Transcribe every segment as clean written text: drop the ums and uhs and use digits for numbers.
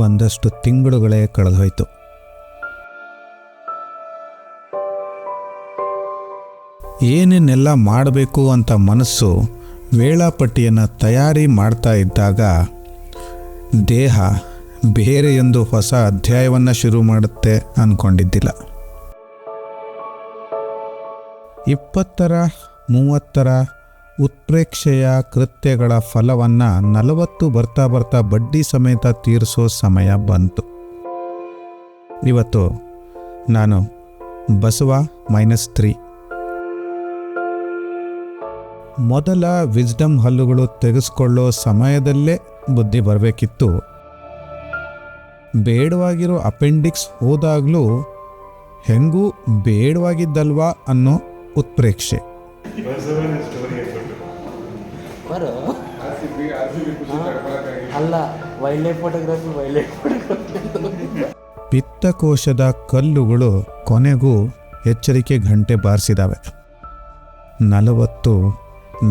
ಒಂದಷ್ಟು ತಿಂಗಳುಗಳೇ ಕಳೆದೋಯ್ತು. ಏನೇನೆಲ್ಲ ಮಾಡಬೇಕು ಅಂತ ಮನಸ್ಸು ವೇಳಾಪಟ್ಟಿಯನ್ನು ತಯಾರಿ ಮಾಡ್ತಾ ಇದ್ದಾಗ ದೇಹ ಬೇರೆಯೊಂದು ಹೊಸ ಅಧ್ಯಾಯವನ್ನು ಶುರು ಮಾಡುತ್ತೆ ಅಂದ್ಕೊಂಡಿದ್ದಿಲ್ಲ. 20-30 ಉತ್ಪ್ರೇಕ್ಷೆಯ ಕೃತ್ಯಗಳ ಫಲವನ್ನು 40 ಬರ್ತಾ ಬಡ್ಡಿ ಸಮೇತ ತೀರಿಸೋ ಸಮಯ ಬಂತು. ಇವತ್ತು ನಾನು ಬಸವ -3 ಮೊದಲ ವಿಸ್ಡಮ್ ಹಲ್ಲುಗಳು ತೆಗೆಸ್ಕೊಳ್ಳೋ ಸಮಯದಲ್ಲೇ ಬುದ್ಧಿ ಬರಬೇಕಿತ್ತು. ಬೇಡವಾಗಿರೋ ಅಪೆಂಡಿಕ್ಸ್ ಹೋದಾಗಲೂ ಹೆಂಗೂ ಬೇಡವಾಗಿದ್ದಲ್ವಾ ಅನ್ನೋ ಉತ್ಪ್ರೇಕ್ಷೆ. ಪಿತ್ತಕೋಶದ ಕಲ್ಲುಗಳು ಕೊನೆಗೂ ಎಚ್ಚರಿಕೆ ಗಂಟೆ ಬಾರಿಸಿದಾವೆ. 40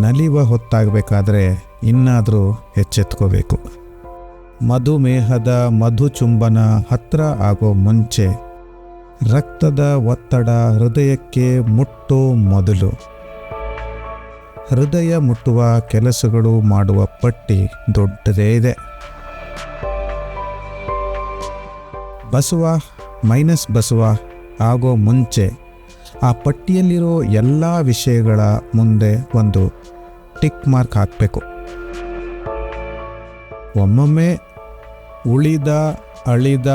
ನಲಿವ ಹೊತ್ತಾಗಬೇಕಾದ್ರೆ ಇನ್ನಾದರೂ ಎಚ್ಚೆತ್ಕೋಬೇಕು. ಮಧುಮೇಹದ ಮಧುಚುಂಬನ ಹತ್ರ ಆಗೋ ಮುಂಚೆ ರಕ್ತದ ಒತ್ತಡ ಹೃದಯಕ್ಕೆ ಮುಟ್ಟೋ ಮೊದಲು ಹೃದಯ ಮುಟ್ಟುವ ಕೆಲಸಗಳು ಮಾಡುವ ಪಟ್ಟಿ ದೊಡ್ಡದೇ ಇದೆ. ಬಸವ -ಬಸವ ಆಗೋ ಮುಂಚೆ ಆ ಪಟ್ಟಿಯಲ್ಲಿರೋ ಎಲ್ಲ ವಿಷಯಗಳ ಮುಂದೆ ಒಂದು ಟಿಕ್ ಮಾರ್ಕ್ ಹಾಕಬೇಕು. ಒಮ್ಮೊಮ್ಮೆ ಉಳಿದ ಅಳಿದ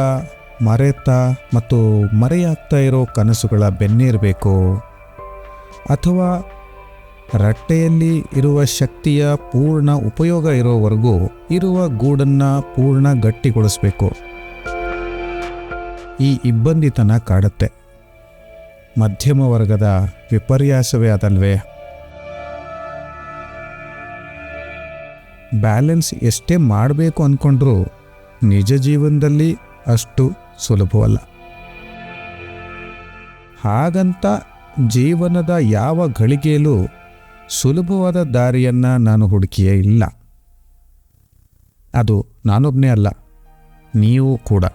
ಮರೆತ ಮತ್ತು ಮರೆಯಾಗ್ತಾ ಇರೋ ಕನಸುಗಳ ಬೆನ್ನೇರಬೇಕು, ಅಥವಾ ರಟ್ಟೆಯಲ್ಲಿ ಇರುವ ಶಕ್ತಿಯ ಪೂರ್ಣ ಉಪಯೋಗ ಇರೋವರೆಗೂ ಇರುವ ಗೂಡನ್ನು ಪೂರ್ಣ ಗಟ್ಟಿಗೊಳಿಸಬೇಕು. ಈ ಇಬ್ಬಂದಿತನ ಕಾಡುತ್ತೆ. ಮಧ್ಯಮ ವರ್ಗದ ವಿಪರ್ಯಾಸವೇ ಅದಲ್ವೇ? ಬ್ಯಾಲೆನ್ಸ್ ಎಷ್ಟೇ ಮಾಡಬೇಕು ಅಂದ್ಕೊಂಡ್ರೂ ನಿಜ ಜೀವನದಲ್ಲಿ ಅಷ್ಟು ಸುಲಭವಲ್ಲ. ಹಾಗಂತ ಜೀವನದ ಯಾವ ಗಳಿಗೆಯಲ್ಲೂ ಸುಲಭವಾದ ದಾರಿಯನ್ನು ನಾನು ಹುಡುಕಿಯೇ ಇಲ್ಲ. ಅದು ನಾನೊಬ್ಬನೇ ಅಲ್ಲ, ನೀವು ಕೂಡ.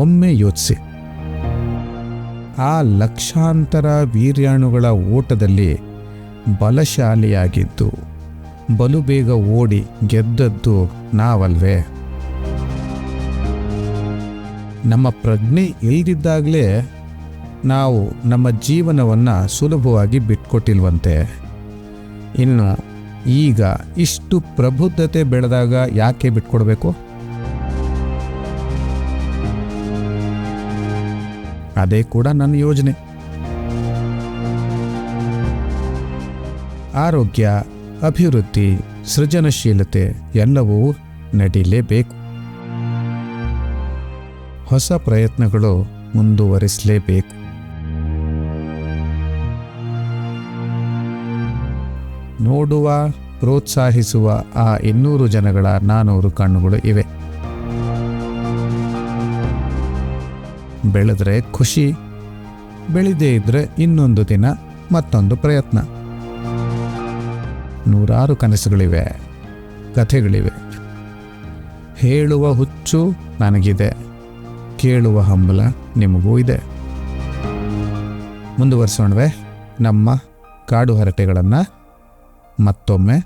ಒಮ್ಮೆ ಯೋಚಿಸಿ, ಆ ಲಕ್ಷಾಂತರ ವೀರ್ಯಾಣುಗಳ ಓಟದಲ್ಲಿ ಬಲಶಾಲಿಯಾಗಿದ್ದು ಬಲು ಬೇಗ ಓಡಿ ಗೆದ್ದದ್ದು ನಾವಲ್ವೇ? ನಮ್ಮ ಪ್ರಜ್ಞೆ ಇಲ್ದಿದ್ದಾಗಲೇ ನಾವು ನಮ್ಮ ಜೀವನವನ್ನು ಸುಲಭವಾಗಿ ಬಿಟ್ಕೊಟ್ಟಿಲ್ವಂತೆ. ಇನ್ನು ಈಗ ಇಷ್ಟು ಪ್ರಬುದ್ಧತೆ ಬೆಳೆದಾಗ ಯಾಕೆ ಬಿಟ್ಕೊಡ್ಬೇಕು? ಅದೇ ಕೂಡ ನನ್ನ ಯೋಜನೆ. ಆರೋಗ್ಯ, ಅಭಿವೃದ್ಧಿ, ಸೃಜನಶೀಲತೆ ಎಲ್ಲವೂ ನಡೀಲೇಬೇಕು. ಹೊಸ ಪ್ರಯತ್ನಗಳು ಮುಂದುವರಿಸಲೇಬೇಕು. ನೋಡುವ, ಪ್ರೋತ್ಸಾಹಿಸುವ ಆ 200 ಜನಗಳ 400 ಕಣ್ಣುಗಳು ಇವೆ. ಬೆಳೆದ್ರೆ ಖುಷಿ, ಬೆಳೆದೇ ಇದ್ರೆ ಇನ್ನೊಂದು ದಿನ ಮತ್ತೊಂದು ಪ್ರಯತ್ನ. 100 ಕನಸುಗಳಿವೆ, ಕಥೆಗಳಿವೆ. ಹೇಳುವ ಹುಚ್ಚು ನನಗಿದೆ, ಕೇಳುವ ಹಂಬಲ ನಿಮಗೂ ಇದೆ. ಮುಂದುವರಿಸೋಣವೇ ನಮ್ಮ ಕಾಡು ಹರಟೆಗಳನ್ನು ಮತ್ತೊಮ್ಮೆ.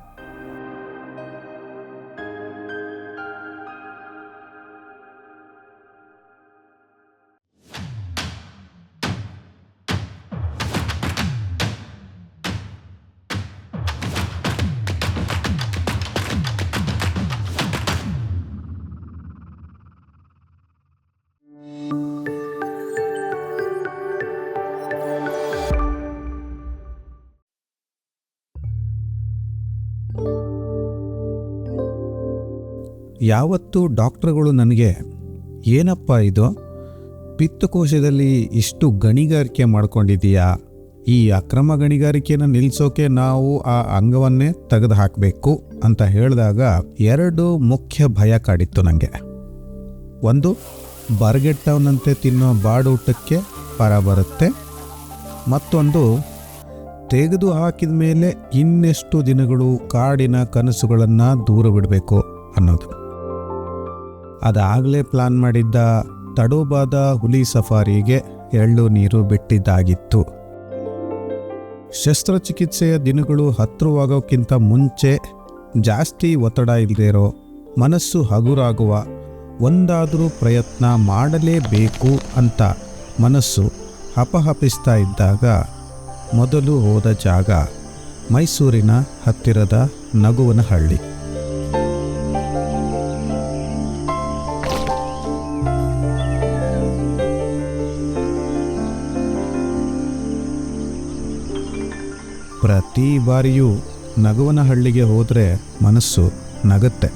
ಯಾವತ್ತು ಡಾಕ್ಟ್ರುಗಳು ನನಗೆ, ಏನಪ್ಪ ಇದು, ಪಿತ್ತಕೋಶದಲ್ಲಿ ಇಷ್ಟು ಗಣಿಗಾರಿಕೆ ಮಾಡ್ಕೊಂಡಿದೀಯಾ, ಈ ಅಕ್ರಮ ಗಣಿಗಾರಿಕೆಯನ್ನು ನಿಲ್ಲಿಸೋಕೆ ನಾವು ಆ ಅಂಗವನ್ನೇ ತೆಗೆದು ಹಾಕಬೇಕು ಅಂತ ಹೇಳಿದಾಗ 2 ಮುಖ್ಯ ಭಯ ಕಾಡಿತ್ತು ನನಗೆ. ಒಂದು, ಬರಗೆಟ್ಟವನಂತೆ ತಿನ್ನೋ ಬಾಡೂಟಕ್ಕೆ ಪರ ಬರುತ್ತೆ. ಮತ್ತೊಂದು, ತೆಗೆದು ಹಾಕಿದ ಮೇಲೆ ಇನ್ನೆಷ್ಟು ದಿನಗಳು ಕಾಡಿನ ಕನಸುಗಳನ್ನು ದೂರ ಬಿಡಬೇಕು ಅನ್ನೋದು. ಅದಾಗಲೇ ಪ್ಲಾನ್ ಮಾಡಿದ್ದ ತಡೋಬಾದ ಹುಲಿ ಸಫಾರಿಗೆ ಎಳ್ಳು ನೀರು ಬಿಟ್ಟಿದ್ದಾಗಿತ್ತು. ಶಸ್ತ್ರಚಿಕಿತ್ಸೆಯ ದಿನಗಳು ಹತ್ತಿರವಾಗೋಕ್ಕಿಂತ ಮುಂಚೆ ಜಾಸ್ತಿ ಒತ್ತಡ ಇಲ್ಲದೇ ಇರೋ, ಮನಸ್ಸು ಹಗುರಾಗುವ ಒಂದಾದರೂ ಪ್ರಯತ್ನ ಮಾಡಲೇಬೇಕು ಅಂತ ಮನಸ್ಸು ಹಪಹಪಿಸ್ತಾ ಇದ್ದಾಗ ಮೊದಲು ಹೋದ ಜಾಗ ಮೈಸೂರಿನ ಹತ್ತಿರದ ನಗುವನಹಳ್ಳಿ. ಪ್ರತಿ ಬಾರಿಯೂ ನಗುವನಹಳ್ಳಿಗೆ ಹೋದರೆ ಮನಸ್ಸು ನಗುತ್ತೆ.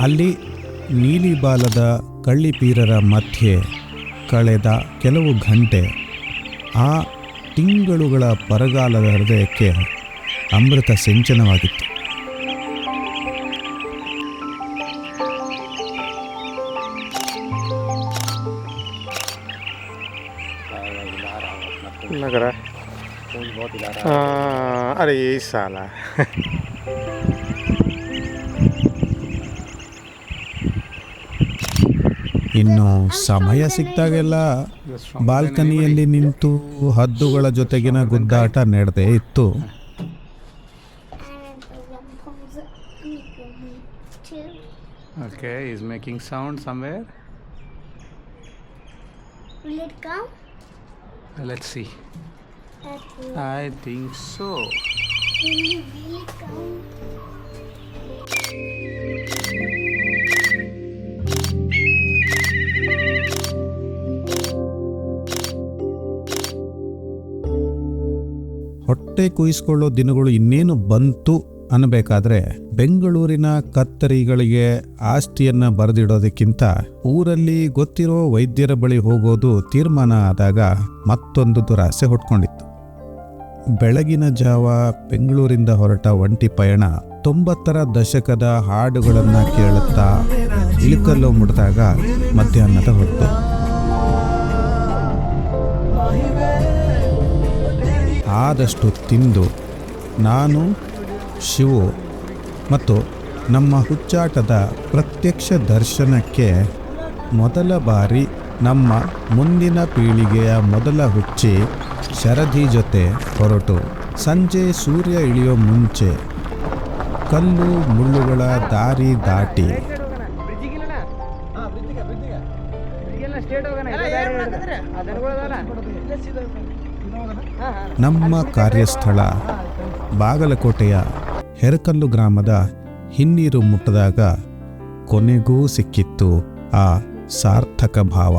ಅಲ್ಲಿ ನೀಲಿ ಬಾಲದ ಕಳ್ಳಿಪೀರರ ಮಧ್ಯೆ ಕಳೆದ ಕೆಲವು ಗಂಟೆ ಆ ತಿಂಗಳುಗಳ ಬರಗಾಲದ ಹೃದಯಕ್ಕೆ ಅಮೃತ ಸಿಂಚನವಾಗಿತ್ತು. लग रहा है अरे यही साला ಇನ್ನು ಸಮಯ ಸಿಕ್ತಾಗೆಲ್ಲ ಬಾಲ್ಕನಿಯಲ್ಲಿ ನಿಂತು ಹದ್ದುಗಳ ಜೊತೆಗಿನ ಗುದ್ದಾಟ ನಡೆದೇ ಇತ್ತು. Okay, he's making sound somewhere. Will it come? Let's see. Okay. I think so. Will it come? ಹೊಟ್ಟೆ ಕುಯಿಸ್ಕೊಳ್ಳೋ ದಿನಗಳು ಇನ್ನೇನು ಬಂತು ಅನ್ನಬೇಕಾದ್ರೆ ಬೆಂಗಳೂರಿನ ಕತ್ತರಿಗಳಿಗೆ ಆಸ್ತಿಯನ್ನು ಬರೆದಿಡೋದಕ್ಕಿಂತ ಊರಲ್ಲಿ ಗೊತ್ತಿರೋ ವೈದ್ಯರ ಬಳಿ ಹೋಗೋದು ತೀರ್ಮಾನ ಆದಾಗ ಮತ್ತೊಂದು ದುರಾಸೆ ಹೊಟ್ಕೊಂಡಿತ್ತು. ಬೆಳಗಿನ ಜಾವ ಬೆಂಗಳೂರಿಂದ ಹೊರಟ ಒಂಟಿ ಪಯಣ 90ರ ದಶಕದ ಹಾಡುಗಳನ್ನು ಕೇಳುತ್ತಾ ಇಳುಕಲ್ಲೋ ಮುಡಿದಾಗ ಮಧ್ಯಾಹ್ನದ ಹೊತ್ತು. ಆದಷ್ಟು ತಿಂದು ನಾನು, ಶಿವು ಮತ್ತು ನಮ್ಮ ಹುಚ್ಚಾಟದ ಪ್ರತ್ಯಕ್ಷ ದರ್ಶನಕ್ಕೆ ಮೊದಲ ಬಾರಿ ನಮ್ಮ ಮುಂದಿನ ಪೀಳಿಗೆಯ ಮೊದಲ ಹುಚ್ಚಿ ಶರಧಿ ಜೊತೆ ಹೊರಟು ಸಂಜೆ ಸೂರ್ಯ ಇಳಿಯೋ ಮುಂಚೆ ಕಲ್ಲು ಮುಳ್ಳುಗಳ ದಾರಿ ದಾಟಿ ನಮ್ಮ ಕಾರ್ಯಸ್ಥಳ ಬಾಗಲಕೋಟೆಯ ಹೆರಕಲ್ಲು ಗ್ರಾಮದ ಹಿನ್ನೀರು ಮುಟ್ಟದಾಗ ಕೊನೆಗೂ ಸಿಕ್ಕಿತ್ತು ಆ ಸಾರ್ಥಕ ಭಾವ.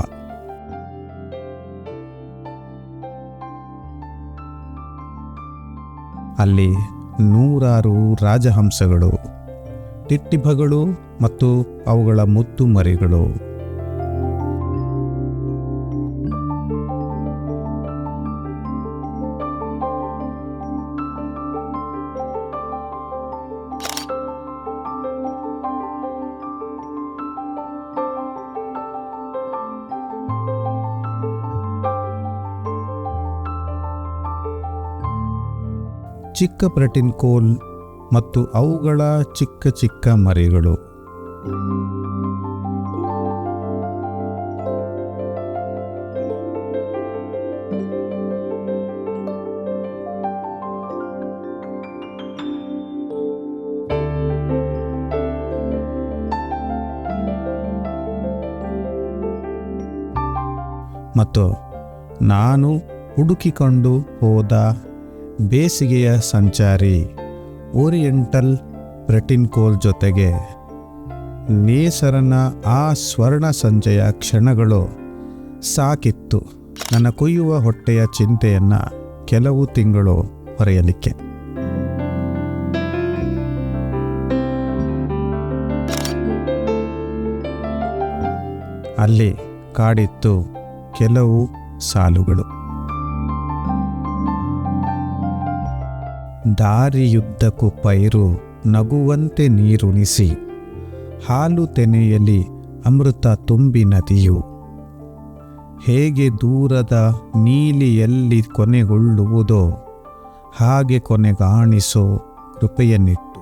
ಅಲ್ಲಿ ನೂರಾರು ರಾಜಹಂಸಗಳು, ಟಿಟ್ಟಿಭಗಳು ಮತ್ತು ಅವುಗಳ ಮುದ್ದು ಮರಿಗಳು. ಚಿಕ್ಕ ಪ್ರೋಟೀನ್ ಕೋಲ್ ಮತ್ತು ಅವುಗಳ ಚಿಕ್ಕ ಚಿಕ್ಕ ಮರಿಗಳು. ಮತ್ತು ನಾನು ಹುಡುಕಿಕೊಂಡು ಹೋದ ಬೇಸಿಗೆಯ ಸಂಚಾರಿ ಓರಿಯೆಂಟಲ್ ಪ್ರೋಟೀನ್ ಕೋಲ್ ಜೊತೆಗೆ ನೇಸರನ ಆ ಸ್ವರ್ಣ ಸಂಜೆಯ ಕ್ಷಣಗಳು ಸಾಕಿತ್ತು ನನ್ನ ಕೊಯ್ಯುವ ಹೊಟ್ಟೆಯ ಚಿಂತೆಯನ್ನು ಕೆಲವು ತಿಂಗಳು ಹೊರೆಯಲಿಕ್ಕೆ. ಅಲ್ಲಿ ಕಾಡಿತ್ತು ಕೆಲವು ಸಾಲುಗಳು. ದಾರಿಯುದ್ದಕ್ಕೂ ಪೈರು ನಗುವಂತೆ ನೀರುಣಿಸಿ, ಹಾಲು ತೆನೆಯಲಿ ಅಮೃತ ತುಂಬಿ ನದಿಯು, ಹೇಗೆ ದೂರದ ನೀಲಿಯಲ್ಲಿ ಕೊನೆಗೊಳ್ಳುವುದೋ ಹಾಗೆ ಕೊನೆಗಾಣಿಸೋ ಕೃಪೆಯನ್ನಿಟ್ಟು,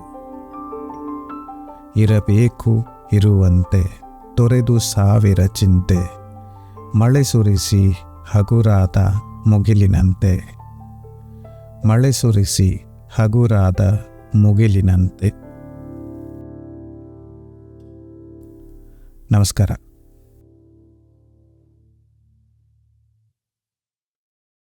ಇರಬೇಕು ಇರುವಂತೆ ತೊರೆದು ಸಾವಿರ ಚಿಂತೆ, ಮಳೆ ಸುರಿಸಿ ಹಗುರಾದ ಮುಗಿಲಿನಂತೆ, ಮಳೆ ಸುರಿಸಿ ಹಗುರಾದ ಮುಗಿಲಿನಂತೆ. ನಮಸ್ಕಾರ.